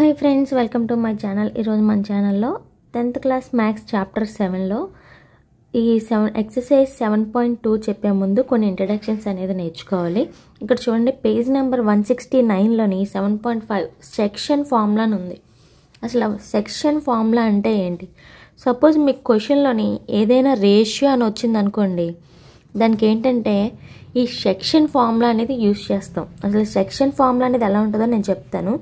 Hi friends, welcome to my channel. ఈరోజు మన ఛానల్లో 10th క్లాస్ మ్యాథ్స్ చాప్టర్ 7లో ఈ ఎక్సర్సైజ్ 7.2 చెప్పే ముందు కొన్ని ఇంట్రడక్షన్స్ అనేది నేర్చుకోవాలి. ఇక్కడ చూడండి, పేజ్ నెంబర్ 169లోని 7.5 సెక్షన్ ఫార్ములా అని ఉంది. అసలు సెక్షన్ ఫార్ములా అంటే ఏంటి? సపోజ్ మీకు క్వశ్చన్లోని ఏదైనా రేషియో అని వచ్చింది అనుకోండి, దానికి ఏంటంటే ఈ సెక్షన్ ఫార్ములా అనేది యూజ్ చేస్తాం. అసలు సెక్షన్ ఫార్ములా అనేది ఎలా ఉంటుందో నేను చెప్తాను.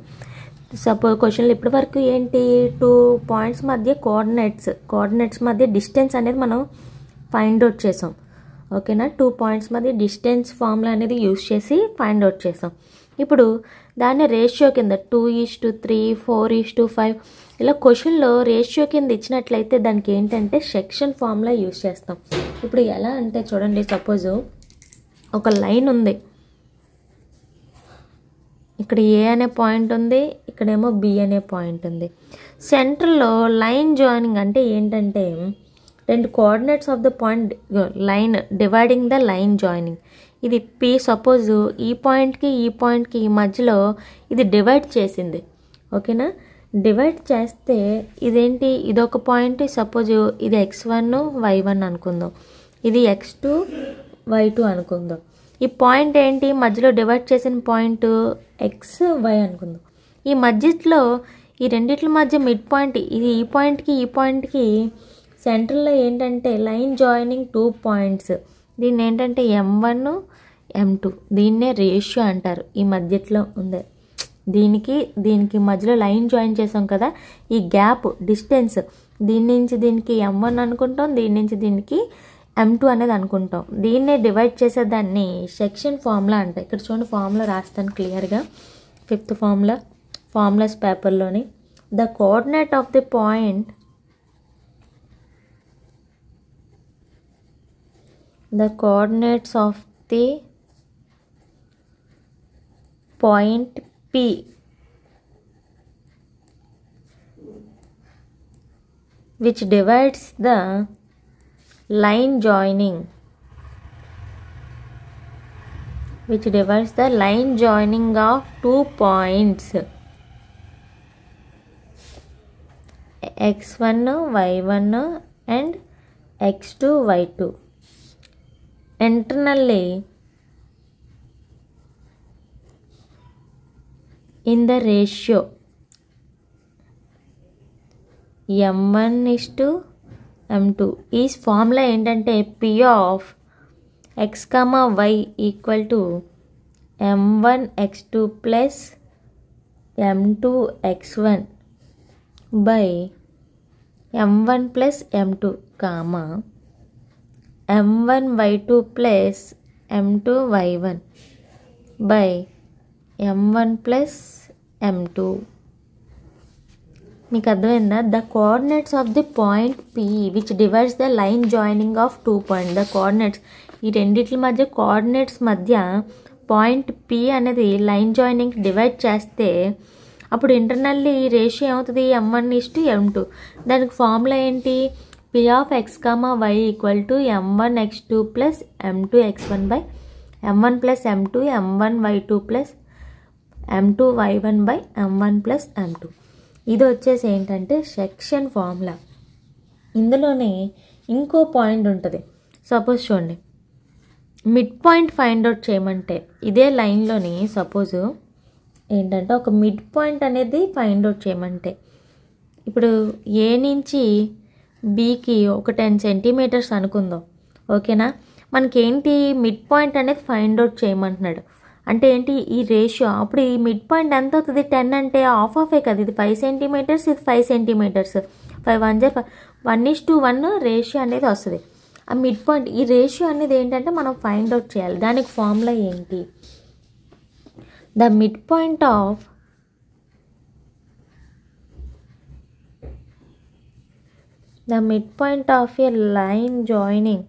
సపోజ్ క్వశ్చన్లో ఇప్పటి వరకు ఏంటి, 2 పాయింట్స్ మధ్య కోఆర్డినేట్స్ మధ్య డిస్టెన్స్ అనేది మనం ఫైండ్ అవుట్ చేసాం. ఓకేనా, 2 పాయింట్స్ మధ్య డిస్టెన్స్ ఫార్ములా అనేది యూజ్ చేసి ఫైండ్ అవుట్ చేసాం. ఇప్పుడు దాన్ని రేషియో కింద 2:3, 4:5 ఇలా క్వశ్చన్లో రేషియో కింద ఇచ్చినట్లయితే దానికి ఏంటంటే సెక్షన్ ఫార్ములా యూజ్ చేస్తాం. ఇప్పుడు ఎలా అంటే చూడండి, సపోజు ఒక లైన్ ఉంది, ఇక్కడ ఏ అనే పాయింట్ ఉంది, ఇక్కడేమో బి అనే పాయింట్ ఉంది. సెంటర్లో లైన్ జాయినింగ్ అంటే ఏంటంటే 2 coordinates of the point line dividing the line joining. ఇది పి. సపోజు ఈ పాయింట్కి మధ్యలో ఇది డివైడ్ చేసింది. ఓకేనా, డివైడ్ చేస్తే ఇదేంటి, ఇదొక పాయింట్. సపోజు ఇది x1 y1 అనుకుందాం, ఇది x2 y2 అనుకుందాం. ఈ పాయింట్ ఏంటి, మధ్యలో డివైడ్ చేసిన పాయింట్ ఎక్స్ వై అనుకుందాం. ఈ మధ్యలో ఈ రెండిట్ల మధ్య మిడ్ పాయింట్, ఇది ఈ పాయింట్కి సెంటర్లో ఏంటంటే లైన్ జాయినింగ్ 2 పాయింట్స్. దీన్ని ఏంటంటే M1 M2, దీన్నే రేషియో అంటారు. ఈ మధ్యలో ఉంది, దీనికి మధ్యలో లైన్ జాయిన్ చేసాం కదా, ఈ గ్యాప్ డిస్టెన్స్ దీని నుంచి దీనికి M1 అనుకుంటాం, దీని నుంచి దీనికి M2 అనేది అనుకుంటాం. దీన్నే డివైడ్ చేసేదాన్ని సెక్షన్ ఫార్ములా అంటే. ఇక్కడ చూడండి, ఫార్ములా రాస్తాను క్లియర్గా. 5th ఫార్ములాస్ పేపర్లోని the coordinate of the point the coordinates of the point P which divides the line joining of 2 points x1 y1 and x2 y2 internally in the ratio M1:M2. ఈ formula ఏంటంటే P of x, y equal to M1x2 plus M2x1 by M1 plus M2 comma M1y2 plus M2y1 by M1 plus M2. మీకు అర్థమైందా? The coordinates of the point P which divides the line joining of 2 point. The coordinates, ఈ రెండిట్ల మధ్య coordinates మధ్య point P అనేది line joining divide చేస్తే అప్పుడు internally ఈ ratio ఏమవుతుంది, M1:M2. దానికి ఫార్ములా ఏంటి, P of x, y equal to M1x2 plus M2x1 by M1 plus M2 M1y2 plus M2y1 by M1 plus M2. ఇది వచ్చేసి ఏంటంటే సెక్షన్ ఫార్ములా. ఇందులోనే ఇంకో పాయింట్ ఉంటుంది. సపోజ్ చూడండి, మిడ్ పాయింట్ ఫైండ్ అవుట్ చేయమంటే ఇదే లైన్లోని సపోజు ఏంటంటే ఒక మిడ్ పాయింట్ అనేది ఫైండ్ అవుట్ చేయమంటే, ఇప్పుడు ఏ నుంచి బీకి ఒక 10 సెంటీమీటర్స్ అనుకుందాం. ఓకేనా, మనకేంటి మిడ్ పాయింట్ అనేది ఫైండ్ అవుట్ చేయమంటున్నాడు. అంటే ఏంటి, ఈ రేషియో. అప్పుడు ఈ మిడ్ పాయింట్ ఎంత అవుతుంది, 10 అంటే హాఫే కదా, ఇది 5 సెంటీమీటర్స్, ఇది 5 సెంటీమీటర్స్, 5 1:1 రేషియో అనేది వస్తుంది. ఆ మిడ్ పాయింట్, ఈ రేషియో అనేది ఏంటంటే మనం ఫైండ్ అవుట్ చేయాలి. దానికి ఫార్ములా ఏంటి, the mid point of a line joining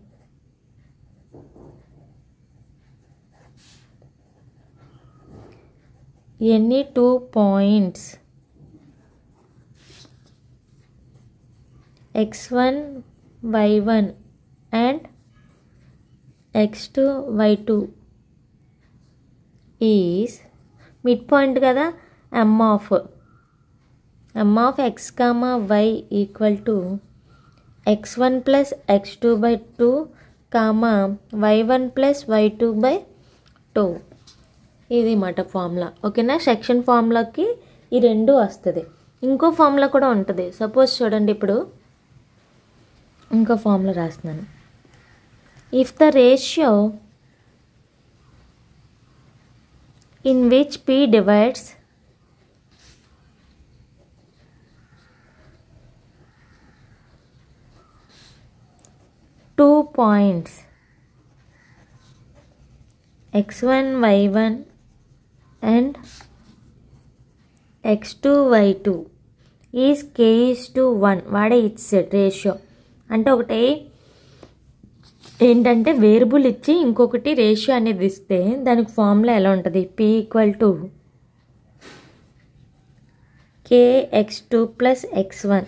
any 2 points x1 y1 and x2 y2 is mid point కదా, M of m of x comma y equal to x1 plus x2 by 2 comma y1 plus y2 by 2. ఇది మాట formula. ఓకేనా, section ఫార్ములాకి ఈ రెండు వస్తుంది. ఇంకో formula కూడా ఉంటుంది. సపోజ్ చూడండి, ఇప్పుడు ఇంకో ఫార్ములా రాస్తున్నాను. If the ratio in which p divides two points x1 y1 and x2 y2 is k:1. వాడే ఇచ్చాడు రేషియో. అంటే ఒకటి ఏంటంటే వేరియబుల్ ఇచ్చి ఇంకొకటి రేషియో అనేది ఇస్తే దానికి ఫార్ములా ఎలా ఉంటుంది? p = kx2 plus x1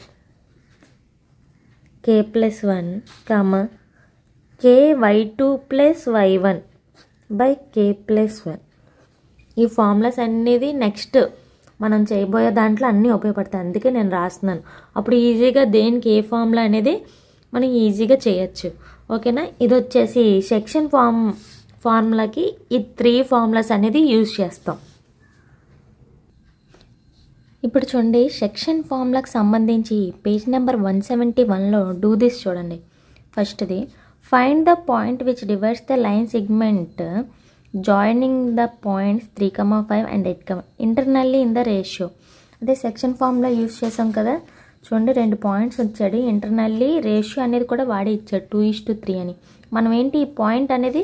k plus 1 comma ky2 plus y1 by k plus 1. ఈ ఫార్ములాస్ అనేది నెక్స్ట్ మనం చేయబోయే దాంట్లో అన్నీ ఉపయోగపడతాయి. అందుకే నేను రాస్తున్నాను. అప్పుడు ఈజీగా దేనికి ఏ ఫార్ములా అనేది మనం ఈజీగా చేయొచ్చు. ఓకేనా, ఇది వచ్చేసి సెక్షన్ ఫార్ములాకి ఈ 3 ఫార్ములాస్ అనేది యూజ్ చేస్తాం. ఇప్పుడు చూడండి, సెక్షన్ ఫార్ములాకి సంబంధించి పేజ్ నెంబర్ 171లో డూ దిస్ చూడండి. ఫస్ట్ది, find the point which divides the line segment joining the points 3,5 and 8, internally in the ratio. అదే సెక్షన్ ఫార్ములా యూజ్ చేసాం కదా. చూడండి, 2 పాయింట్స్ వచ్చాడు. ఇంటర్నల్లీ రేషియో అనేది కూడా వాడే ఇచ్చాడు 2:3 అని. మనం ఏంటి ఈ పాయింట్ అనేది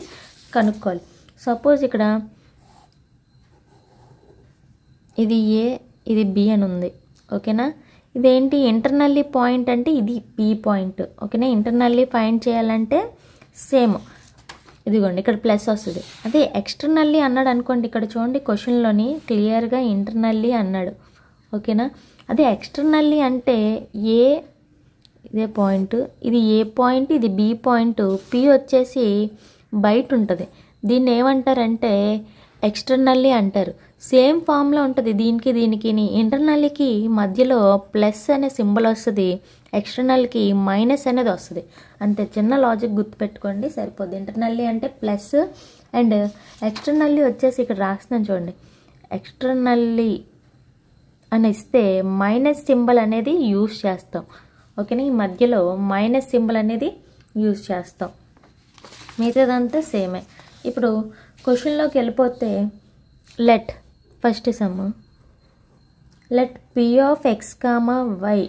కనుక్కోవాలి. సపోజ్ ఇక్కడ ఇది ఏ, ఇది బి అని ఉంది. ఓకేనా, ఇదేంటి ఇంటర్నల్లీ పాయింట్ అంటే ఇది బి పాయింట్. ఓకేనా, ఇంటర్నల్లీ ఫైండ్ చేయాలంటే సేమ్ ఇదిగోండి ఇక్కడ ప్లస్ వస్తుంది. అదే ఎక్స్టర్నల్లీ అన్నాడు అనుకోండి, ఇక్కడ చూడండి క్వశ్చన్లోని క్లియర్గా ఇంటర్నల్లీ అన్నాడు. ఓకేనా, అదే ఎక్స్టర్నల్లీ అంటే ఏ ఇదే పాయింట్, ఇది ఏ పాయింట్, ఇది బి పాయింట్, పి వచ్చేసి బయట ఉంటుంది. దీన్ని ఏమంటారంటే ఎక్స్టర్నల్లీ అంటారు. సేమ్ ఫామ్లో ఉంటుంది దీనికి దీనికి. ఇంటర్నల్కి మధ్యలో ప్లస్ అనే సింబల్ వస్తుంది, ఎక్స్టర్నల్కి మైనస్ అనేది వస్తుంది. అంతే, చిన్న లాజిక్ గుర్తుపెట్టుకోండి సరిపోద్ది. ఇంటర్నల్లీ అంటే ప్లస్ అండ్ ఎక్స్టర్నల్లీ వచ్చేసి ఇక్కడ రాస్తున్నాను చూడండి. ఎక్స్టర్నల్లీ అని ఇస్తే మైనస్ సింబల్ అనేది యూజ్ చేస్తాం. ఓకేనా, ఈ మధ్యలో మైనస్ సింబల్ అనేది యూజ్ చేస్తాం. మిగతాదంతా సేమే. ఇప్పుడు క్వశ్చన్లోకి వెళ్ళిపోతే let first some let p of x, y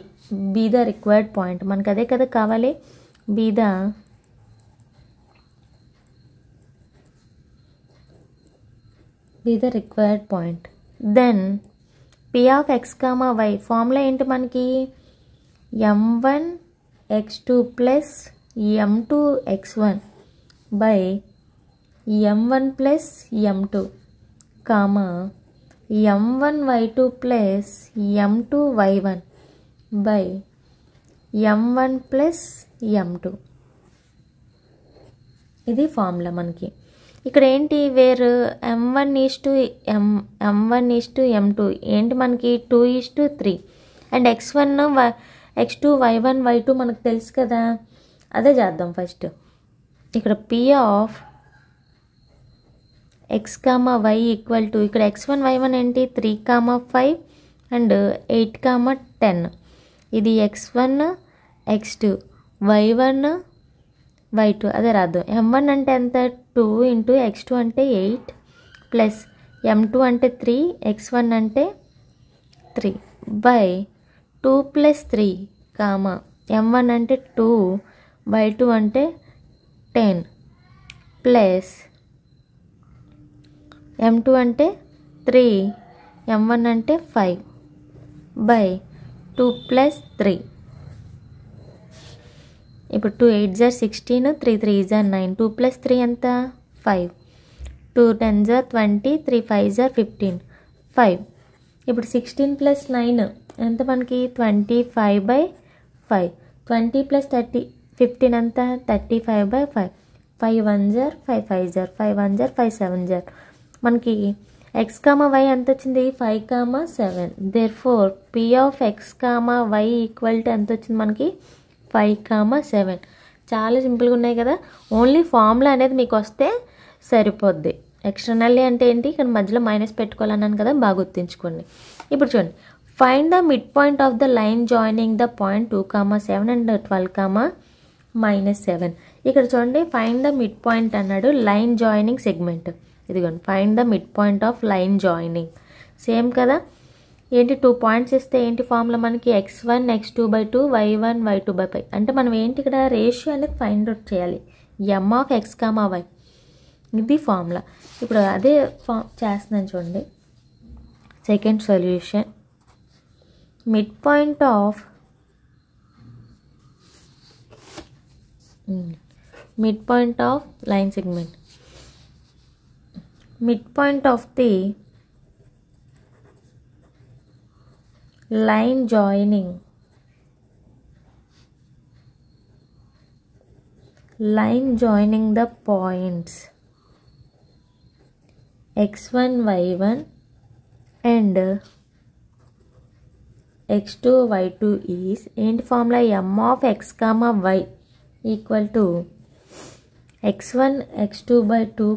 be the required point. మనకు అదే కదా కావాలి. be the required point. then p of x, y formula ఏంటి మనకి? m1 x2 plus m2 x1 by m1 plus m2 comma m1 y2 plus m2 y1 by m1 plus m2. ఇది formula మనకి. ఇక్కడ ఏంటి వేరు m1:m2 ఏంటి మనకి 2:3 and x1 x2 y1 y2 మనకు తెలుసు కదా. అదే చేద్దాం ఫస్ట్. ఇక్కడ p of x, y equal to ఇక్కడ x1 y1 ఏంటి 3,5 అండ్ 8,10. ఇది x1 x2 y1 y2 అదే రాద్దాం. m1 అంటే ఎంత 2 ఇంటూ x2 అంటే 8 ప్లస్ m2 అంటే 3 x1 అంటే 3 బై 2 ప్లస్ 3 కామా m1 అంటే 2 y2 అంటే 10 ప్లస్ m2 అంటే 3 m1 అంటే 5 బై 2 ప్లస్ 3. ఇప్పుడు 2 8 are 16, 3 3 are 9, 2 plus 3 ఎంత 5, 2 10 are 20, 3 5 are 15, 5. ఇప్పుడు 16 plus 9 ఎంత మనకి 25/5, 20 plus 30 15 ఎంత 35/5, 5 1s are 5 5s are 5 1s are 5 7s are మనకి ఎక్స్ కామా వై ఎంత వచ్చింది 5,7. Therefore P of X comma Y equal to ఎంత వచ్చింది మనకి 5,7. చాలా సింపుల్గా ఉన్నాయి కదా. ఓన్లీ ఫార్ములా అనేది మీకు వస్తే సరిపోద్ది. ఎక్స్టర్నల్లీ అంటే ఏంటి, ఇక్కడ మధ్యలో మైనస్ పెట్టుకోవాలన్నాను కదా, బాగా గుర్తుంచుకోండి. ఇప్పుడు చూడండి, find the mid point of the line joining the point 2,7 and 12,-7. ఇక్కడ చూడండి, ఫైండ్ ద మిడ్ పాయింట్ అన్నాడు, లైన్ జాయినింగ్ సెగ్మెంట్. ఇదిగోండి, find the mid point of line joining. Same కదా, ఏంటి 2 పాయింట్స్ ఇస్తే ఏంటి ఫార్ములా మనకి x1 x2/2 y1 y2/5. అంటే మనం ఏంటి ఇక్కడ రేషియో అనేది ఫైండ్ అవుట్ చేయాలి, m ఆఫ్ x, y. ఇది ఫార్ములా. ఇప్పుడు అదే చేస్తున్నాను చూడండి. Second solution, mid point of line segment, mid point of the line joining the points x1 y1 and x2 y2 is ఏంటి formula, m of x, y equal to x1 x2/2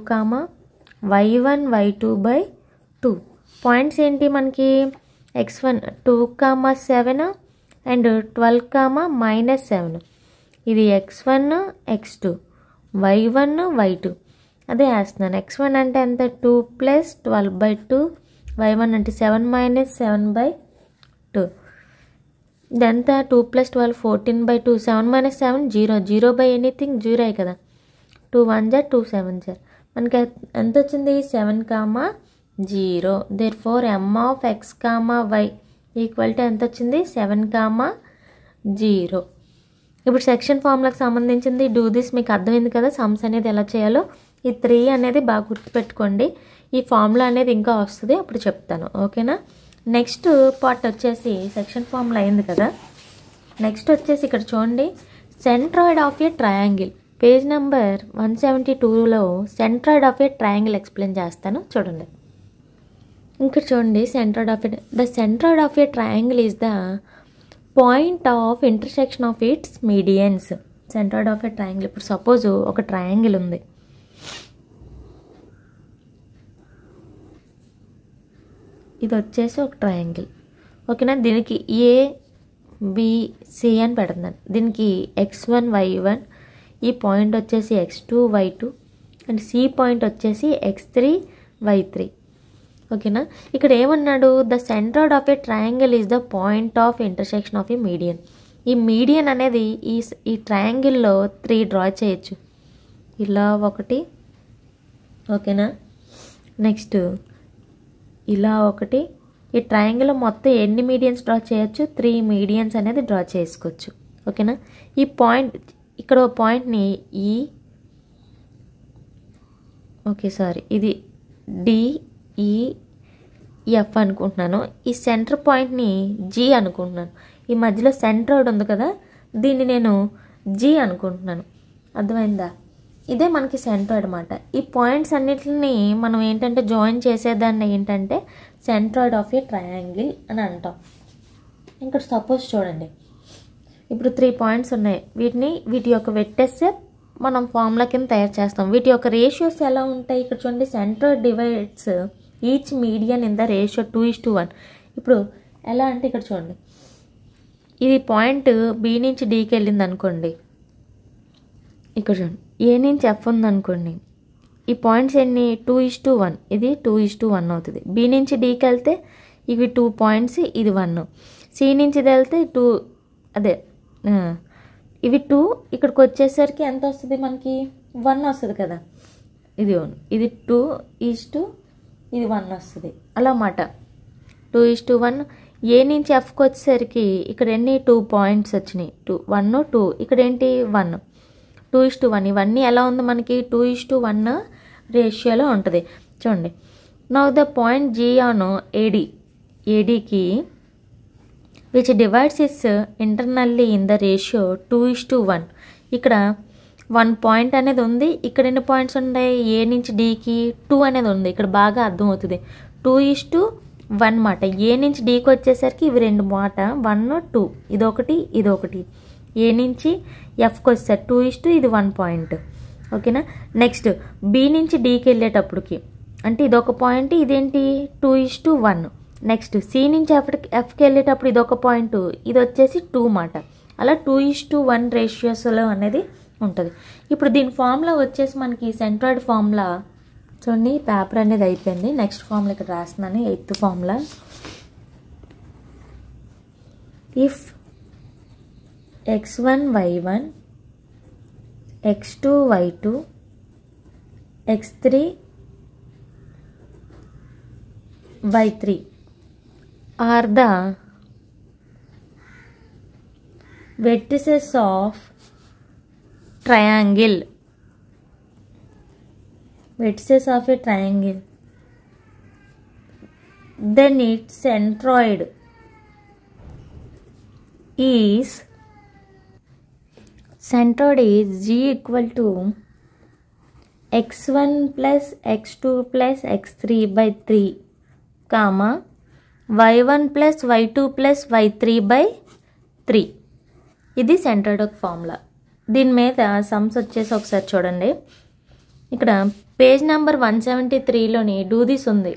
y1 y2/2. Points ఏంటి మనకి x1 2,7 and 12,-7. ఇది x1 x2 y1 y2 అదే వేస్తున్నాను. x1 అంటే ఎంత 2 + 12/2, y1 అంటే 7 - 7/2. ఇదంతా 2 + 12 14/2, 7 - 7 0, 0/anything 0 కదా. 2 1 2 7 మనకి ఎంత వచ్చింది 7,0. Therefore m of x, y equal to ఎంత వచ్చింది 7,0. ఇప్పుడు సెక్షన్ ఫార్ములాకి సంబంధించింది డూ దిస్ మీకు అర్థమైంది కదా, సమ్స్ అనేది ఎలా చేయాలో. ఈ 3 అనేది బాగా గుర్తుపెట్టుకోండి. ఈ ఫార్ములా అనేది ఇంకా వస్తుంది, అప్పుడు చెప్తాను, ఓకేనా. నెక్స్ట్ పార్ట్ వచ్చేసి సెక్షన్ ఫార్ములా అయింది కదా. నెక్స్ట్ వచ్చేసి ఇక్కడ చూడండి, centroid of a triangle. Page number 172లో centroid of a triangle explain చేస్తాను చూడండి. ఇక్కడ చూడండి, the centroid of a triangle is the point of intersection of its medians. Centroid of a triangle, ఇప్పుడు సపోజ్ ఒక ట్రయాంగిల్ ఉంది. ఇది వచ్చేసి ఒక ట్రయాంగిల్, ఓకేనా. దీనికి ABC అని పెడుతున్నాను. దీనికి x1 y1, ఈ పాయింట్ వచ్చేసి x2 y2 and C point వచ్చేసి x3 y3, ఓకేనా. ఇక్కడ ఏమన్నాడు, the centroid of a triangle is the point of intersection of A median. ఈ మీడియన్ అనేది ఈ ట్రయాంగిల్లో 3 డ్రా చేయొచ్చు. ఇలా ఒకటి, ఓకేనా. నెక్స్ట్ ఇలా ఒకటి. ఈ ట్రయాంగిల్లో మొత్తం ఎన్ని మీడియన్స్ డ్రా చేయొచ్చు, 3 మీడియన్స్ అనేది డ్రా చేసుకోవచ్చు, ఓకేనా. ఈ పాయింట్, ఇక్కడ పాయింట్ని ఇది DEF అనుకుంటున్నాను. ఈ సెంటర్ పాయింట్ని G అనుకుంటున్నాను. ఈ మధ్యలో సెంట్రాయిడ్ ఉంది కదా, దీన్ని నేను G అనుకుంటున్నాను. అర్థమైందా? ఇదే మనకి సెంట్రాయిడ్ అన్నమాట. ఈ పాయింట్స్ అన్నిటిని మనం ఏంటంటే జాయిన్ చేసేదాన్ని ఏంటంటే సెంట్రాయిడ్ ఆఫ్ ఏ ట్రయాంగిల్ అని అంటాం. ఇక్కడ సపోజ్ చూడండి, ఇప్పుడు 3 పాయింట్స్ ఉన్నాయి. వీటి యొక్క వెట్టేస్తే మనం ఫార్ములా కింద తయారు చేస్తాం. వీటి యొక్క రేషియోస్ ఎలా ఉంటాయి, ఇక్కడ చూడండి, centroid divides each median in the ratio 2:1. ఇప్పుడు ఎలా అంటే ఇక్కడ చూడండి, ఇది పాయింట్ B నుంచి Dకి వెళ్ళింది అనుకోండి. ఇక్కడ చూడండి, A నుంచి F ఉంది అనుకోండి. ఈ పాయింట్స్ ఎన్ని 2:1, ఇది 2:1 అవుతుంది. B నుంచి Dకి వెళ్తే ఇవి 2 పాయింట్స్, ఇది 1. C నుంచి ఇది వెళ్తే 2, అదే ఇవి 2. ఇక్కడికి వచ్చేసరికి ఎంత వస్తుంది మనకి 1 వస్తుంది కదా. ఇది 2 ఇది 1 వస్తుంది అలా అన్నమాట. 2:1. ఏ నుంచి Fకి వచ్చేసరికి ఇక్కడ ఎన్ని 2 పాయింట్స్ వచ్చినాయి, 1 2. ఇక్కడ ఏంటి 1, 2:1. ఇవన్నీ ఎలా ఉంది మనకి 2:1 రేషియోలో ఉంటుంది. చూడండి, now the point G on ADకి which divides is internally in the ratio 2:1. ఇక్కడ 1 పాయింట్ అనేది ఉంది. ఇక్కడ ఎన్ని పాయింట్స్ ఉన్నాయి? ఏ నుంచి డీకి 2 అనేది ఉంది. ఇక్కడ బాగా అర్థమవుతుంది. 2:1 మాట. ఏ నుంచి డీకి వచ్చేసరికి ఇవి 2 మాట. 1, 2 ఇదొకటి ఇదొకటి. ఏ నుంచి ఎఫ్కి వచ్చేసరికి 2:, ఇది 1 పాయింట్. ఓకేనా. నెక్స్ట్ బి నుంచి డీకి వెళ్ళేటప్పటికి అంటే ఇదొక పాయింట్, ఇదేంటి 2:1. నెక్స్ట్ సి నుంచి ఎఫ్కి వెళ్ళేటప్పుడు ఇదొక పాయింట్, ఇది వచ్చేసి 2 మాట. అలా 2:1 రేషియోస్లో అనేది ఉంటుంది. ఇప్పుడు దీని ఫార్ములా వచ్చేసి మనకి సెంట్రాయిడ్ ఫార్ములా చూడండి. పేపర్ అనేది అయిపోయింది. నెక్స్ట్ ఫార్ములా ఇక్కడ రాస్తున్నాను. 8th formula. If x1 y1 x2 y2 x3 y3 are the vertices of triangle, vertices of a triangle, then its centroid is g equal to x1 plus x2 plus x3 by 3 comma y1 plus y2 plus y3 by 3. ఇది centroid of formula. దీని మీద sums వచ్చేసి ఒకసారి చూడండి. ఇక్కడ page number 173లోని do this ఉంది.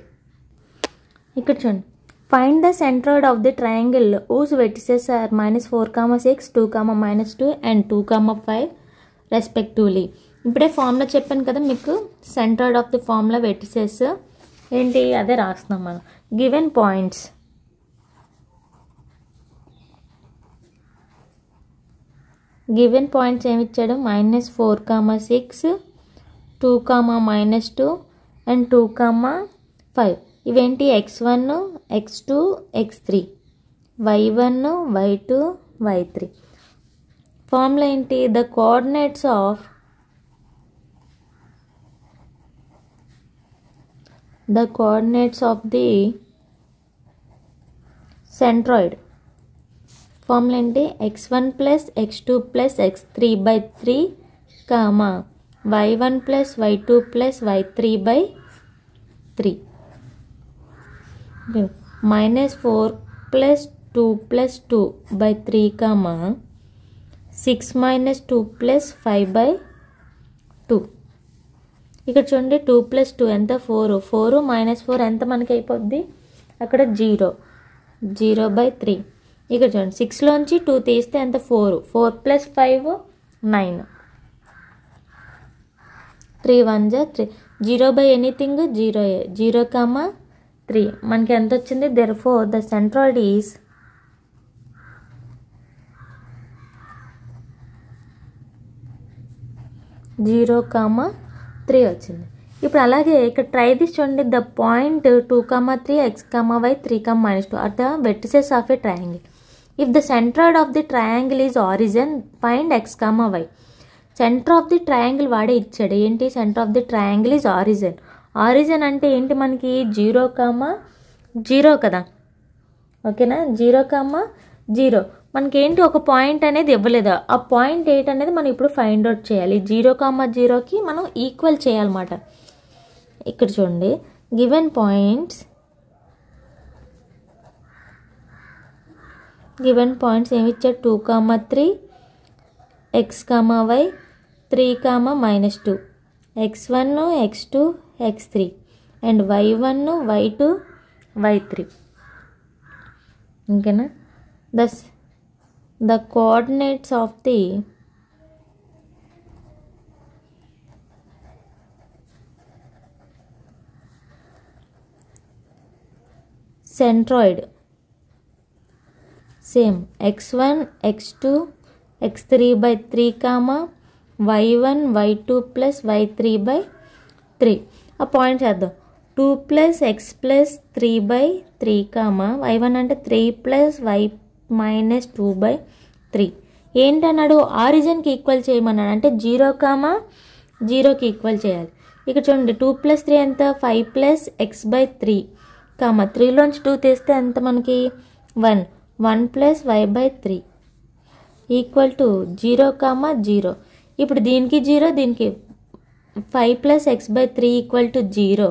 ఇక్కడ చూడండి. Find the centroid of the triangle whose vertices are -4, 6, 2, -2 and 2, 5 respectively. ఇప్పుడే ఫార్ములా చెప్పాను కదా మీకు. Centroid of the formula vertices ఏంటి అదే రాస్తున్నాం మనం. గివెన్ పాయింట్స్ ఏమి ఇచ్చాడు? -4, 6, 2, -2 అండ్ 2, 5. ఇవేంటి? x1, x2, x3, y1, y2, y3. Formula ఏంటి? The coordinates of the centroid. Formula ఏంటి? x1 plus x2 plus x3 by 3 y1 plus y2 plus y3 by 3. -4 plus 2 plus 2 by 3 6 minus 2 plus 5 by 2. ఇక్కడ చూడండి 2 plus 2 ఎంత? 4. 4 minus 4 ఎంత మనకి అయిపోద్ది? అక్కడ 0 by 3. ఇక్కడ చూడండి 6లోంచి 2 తీస్తే ఎంత? 4. 4 plus 5 9. 3 1 3. 0 by anything 0. 0, 3 మనకి ఎంత వచ్చింది? therefore the centroid is zero, 3 వచ్చింది. ఇప్పుడు అలాగే ఇక్కడ ట్రై దిస్ చూడండి. The point 2, 3 x, y 3, -2 are the vertices of a triangle. If the centroid of the triangle is origin, find x, y. Centre of the triangle వాడే ఇచ్చాడు. ఏంటి? Centre of the triangle is origin. Origin అంటే ఏంటి? మనకి 0, 0 కదా. ఓకేనా. 0, 0 మనకి ఏంటి? ఒక పాయింట్ అనేది ఇవ్వలేదు. ఆ పాయింట్ ఏంటి అనేది మనం ఇప్పుడు ఫైండ్ అవుట్ చేయాలి. 0, 0కి మనం ఈక్వల్ చేయాలన్నమాట. ఇక్కడ చూడండి. గివెన్ పాయింట్స్ ఏమి ఇచ్చాడు? 2, 3 x, y 3, -2 x1, x2, x3 and y1, y2, y3. ఓకేనా. the coordinates of the centroid same x1, x2, x3 by 3, y1, y2 plus y3 by 3. ఆ పాయింట్ చేద్దాం. 2 plus x plus 3 by 3, y1 అంటే 3 plus y minus 2 by 3. ఏంటన్నాడు? ఆరిజిన్కి equal చేయమన్నాడు. అంటే 0, 0కి equal చేయాలి. ఇక్కడ చూడండి 2 plus 3 ఎంత? 5 plus x by 3, 3లోంచి 2 తీస్తే ఎంత మనకి? 1 plus y by 3 equal to 0, 0. ఇప్పుడు దీనికి 0, దీనికి 5 + x/3 = 0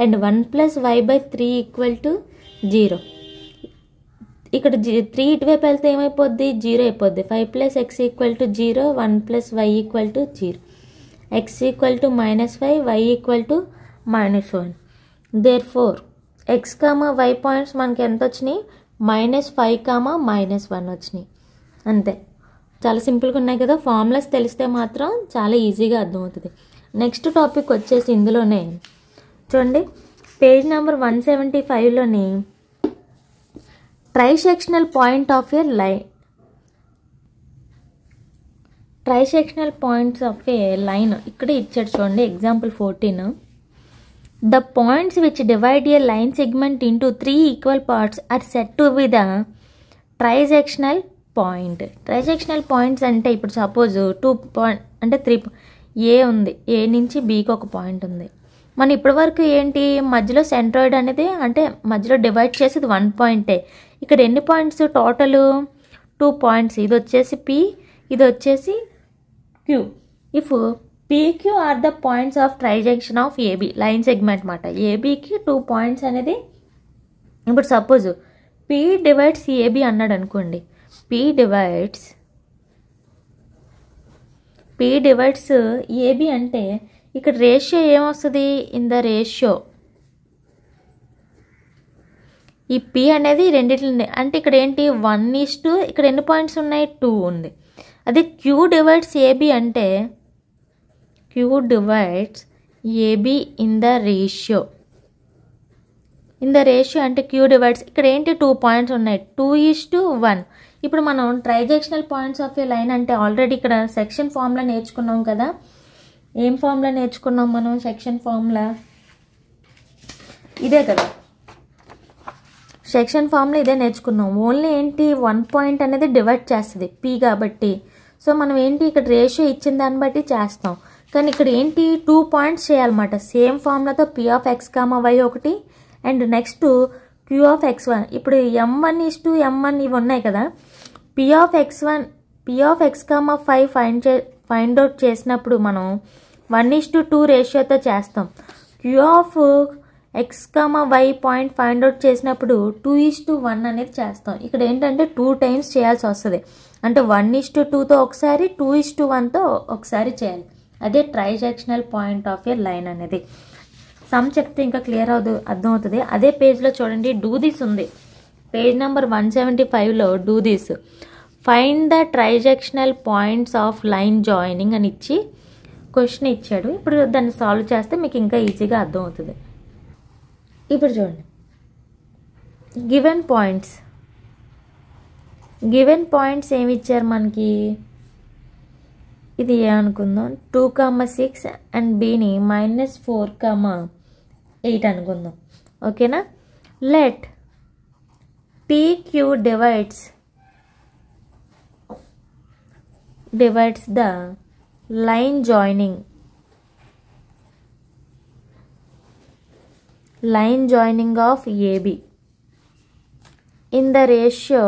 అండ్ 1 + y/3 = 0. ఇక్కడ 3 ఇటువైపు వెళ్తే ఏమైపోద్ది, 0 అయిపోద్ది. 5 + x = 0, 1 + y = 0. x = -5, y = -1. Therefore x, y points మనకి ఎంత వచ్చినాయి, -5, -1 వచ్చినాయి. అంతే, చాలా సింపుల్గా ఉన్నాయి కదా. ఫార్ములాస్ తెలిస్తే మాత్రం చాలా ఈజీగా అర్థమవుతుంది. నెక్స్ట్ టాపిక్ వచ్చేసి ఇందులోనే చూడండి, పేజ్ నెంబర్ 175లోని trisectional point of a line, trisectional points of a line ఇక్కడ ఇచ్చాడు చూడండి. Example 14, the points which divide a line segment into 3 equal parts are said to be the trisectional point. Trisectional points అంటే ఇప్పుడు suppose 2 point అంటే 3 ఏ ఉంది, ఏ నుంచి బీకి ఒక పాయింట్ ఉంది. మన ఇప్పటి వరకు ఏంటి, మధ్యలో సెంట్రాయిడ్ అనేది అంటే మధ్యలో డివైడ్ చేసేది 1 పాయింటే. ఇక్కడ ఎన్ని పాయింట్స్ టోటల్, 2 పాయింట్స్. ఇది వచ్చేసి పి, ఇది వచ్చేసి Q. If PQ are the points of trisection of AB line segment మాట. ఏబికి 2 పాయింట్స్ అనేది, ఇప్పుడు సపోజ్ P డివైడ్స్ ఏబి అన్నాడు అనుకోండి. P డివైడ్స్ ఏబి అంటే ఇక్కడ రేషియో ఏమొస్తుంది, ఇన్ ద రేషియో ఈ P అనేది రెండిట్లని, అంటే ఇక్కడ ఏంటి 1:2, ఇక్కడ ఎన్ని పాయింట్స్ ఉన్నాయి, 2 ఉంది. అదే Q డివైడ్స్ ఏబి అంటే Q divides AB in the ratio. In the ratio అంటే Q డివైడ్స్, ఇక్కడ ఏంటి 2 పాయింట్స్ ఉన్నాయి, 2:1. ఇప్పుడు మనం trisectional points of a line అంటే ఆల్రెడీ ఇక్కడ సెక్షన్ ఫార్ములా నేర్చుకున్నాం కదా. ఏం ఫార్ములా నేర్చుకున్నాం మనం, సెక్షన్ ఫార్ములా ఇదే కదా. సెక్షన్ ఫార్ములా ఇదే నేర్చుకున్నాం. ఓన్లీ ఏంటి 1 పాయింట్ అనేది డివైడ్ చేస్తుంది P కాబట్టి. సో మనం ఏంటి ఇక్కడ రేషియో ఇచ్చిన దాన్ని బట్టి చేస్తాం. కానీ ఇక్కడ ఏంటి 2 పాయింట్స్ చేయాలన్నమాట. సేమ్ ఫార్ములాతో P(x, y) ఒకటి అండ్ నెక్స్ట్ Q(x1). ఇప్పుడు M1:M1 ఇవి ఉన్నాయి కదా. P(x1), P(x, 5) ఫైండ్ అవుట్ చేసినప్పుడు మనం 1:2 రేషియోతో చేస్తాం. Q(x, y) point find out చేసినప్పుడు 2:1 అనేది చేస్తాం. ఇక్కడ ఏంటంటే 2 టైమ్స్ చేయాల్సి వస్తుంది. అంటే 1:2తో ఒకసారి, 2:1తో ఒకసారి చేయాలి. అదే trisectional point of a line అనేది. సమ్ చెప్తే ఇంకా క్లియర్ అర్థమవుతుంది. అదే పేజ్లో చూడండి, డూ దిస్ ఉంది. పేజ్ నెంబర్ 175లో do this, find the trisectional points of line joining అని ఇచ్చి క్వశ్చన్ ఇచ్చాడు. ఇప్పుడు దాన్ని సాల్వ్ చేస్తే మీకు ఇంకా ఈజీగా అర్థమవుతుంది. ఇప్పుడు చూడండి, గివెన్ పాయింట్స్ ఏమి ఇచ్చారు మనకి, ఇది ఏమనుకుందాం, 2, 6 అండ్ బిని -4, 8 అనుకుందాం. ఓకేనా. Let PQ divides the line joining of AB in the ratio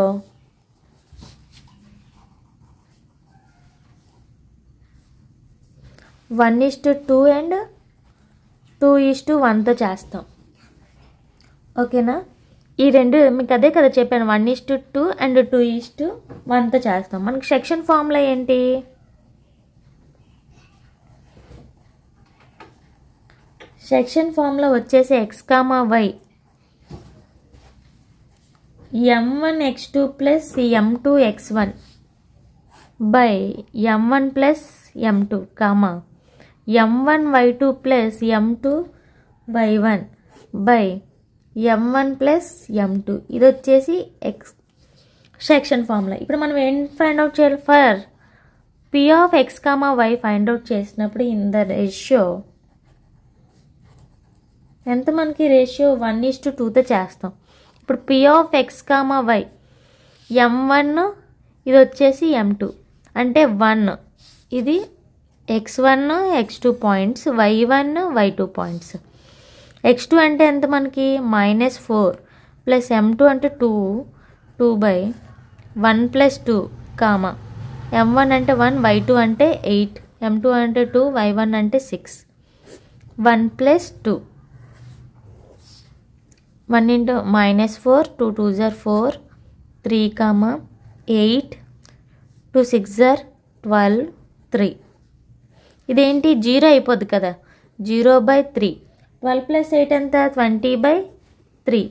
1:2 and 2:1తో చేస్తాం. ఓకేనా. ఈ రెండు మీకు అదే కదా చెప్పాను, 1:2 అండ్ 2:1తో చేస్తాం. మనకి సెక్షన్ ఫార్ములా ఏంటి, సెక్షన్ ఫార్ములా వచ్చేసి x, y M1x2 + M2x1 by M1 + M2, M1y2 + M2y1 by M1 + M2. ఇది వచ్చేసి ఎక్స్ సెక్షన్ ఫార్ములా. ఇప్పుడు మనం ఏం ఫైండ్ అవుట్ చేయాలి, for P(x, y) find out చేసినప్పుడు ఇన్ ద రేషియో ఎంత, మనకి రేషియో 1:2తో చేస్తాం. ఇప్పుడు P(x, y) M1, ఇది వచ్చేసి M2 అంటే 1, ఇది x1, x2 points, y1, y2 points. x2 అంటే ఎంత మనకి, -4 + M2 అంటే 2 by 1 + 2, m1 అంటే 1, y2 అంటే 8, m2 అంటే 2, y1 అంటే 6. 1 + 2, 1 into -4, 2 2s are 4, 3, 8, 2 6s are 12, 3. ఇదేంటి 0 అయిపోద్ది కదా, 0/3. 12 + 8 ఎంత, 20/3.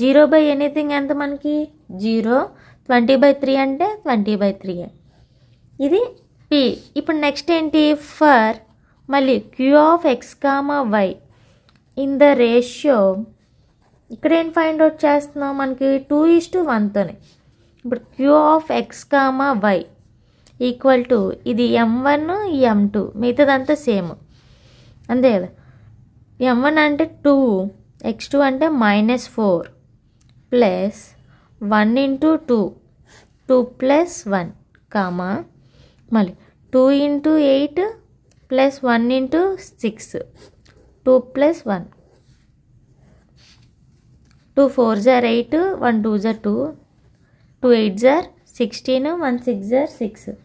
0/anything ఎంత మనకి 0, 20/3 అంటే 20/3. ఇది P. ఇప్పుడు నెక్స్ట్ ఏంటి, ఫర్ మళ్ళీ Q(x, y) in the ratio. ఇక్కడ ఏం ఫైండ్ అవుట్ చేస్తున్నాం, మనకి 2:1తోనే. ఇప్పుడు Q(x, y) ఈక్వల్ టు ఇది m1 m2, మిగతాదంతా సేమ్ అంతే కదా. m1 అంటే 2, x2 అంటే -4 ప్లస్ 1 into 2, 2 + 1, మళ్ళీ 2 into 8 plus 1 into 6, 2 + 1, 2 4s are 8, 1 2s are 2, 2 8s are 16, 1 6s are 6.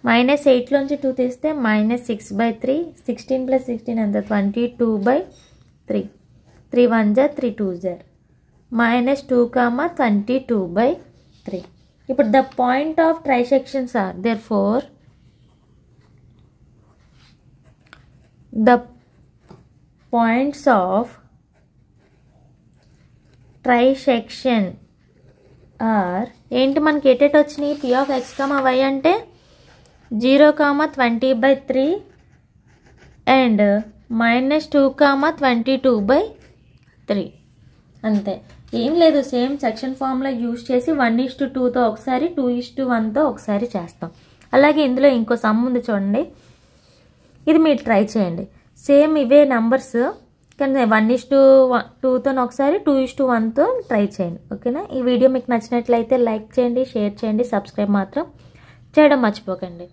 -8లోంచి 2 తీస్తే -6/3, 16 + 16 ఎంత, 22/3, 3 1s are 3 2s are -2, -22/3. ఇప్పుడు the point of trisections are therefore the points of trisection are ఏంటి మనకి ఎటెట్ వచ్చినాయి, P(x, y) అంటే 0, 20/3 and -2, 22/3. అంతే, ఏం లేదు, సేమ్ సెక్షన్ ఫార్ములా యూజ్ చేసి 1:2తో ఒకసారి, 2:1తో ఒకసారి చేస్తాం. అలాగే ఇందులో ఇంకో సమ్ ఉంది చూడండి, ఇది మీరు ట్రై చేయండి. సేమ్ ఇవే నంబర్స్, కానీ 1:2తో ఒకసారి, 2:1తో ట్రై చేయండి. ఓకేనా. ఈ వీడియో మీకు నచ్చినట్లయితే లైక్ చేయండి, షేర్ చేయండి, సబ్స్క్రైబ్ మాత్రం చేయడం మర్చిపోకండి.